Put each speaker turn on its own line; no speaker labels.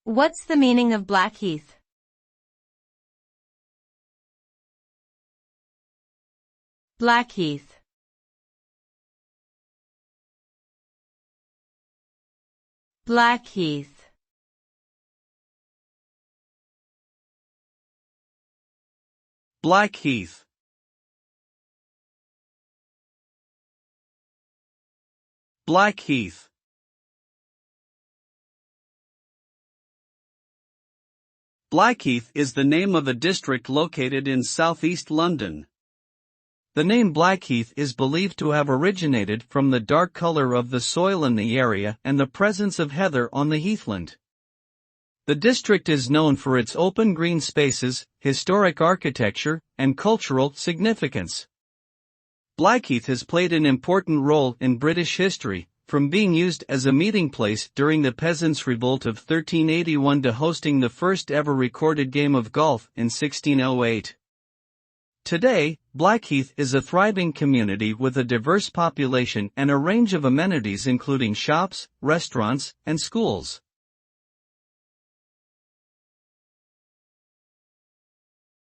What's the meaning of Blackheath? Blackheath. Blackheath.
Blackheath. Blackheath. Blackheath is the name of a district located in southeast London. The name Blackheath is believed to have originated from the dark color of the soil in the area and the presence of heather on the heathland. The district is known for its open green spaces, historic architecture, and cultural significance. Blackheath has played an important role in British history, from being used as a meeting place during the Peasants' Revolt of 1381 to hosting the first ever recorded game of golf in 1608. Today, Blackheath is a thriving community with a diverse population and a range of amenities including shops, restaurants, and schools.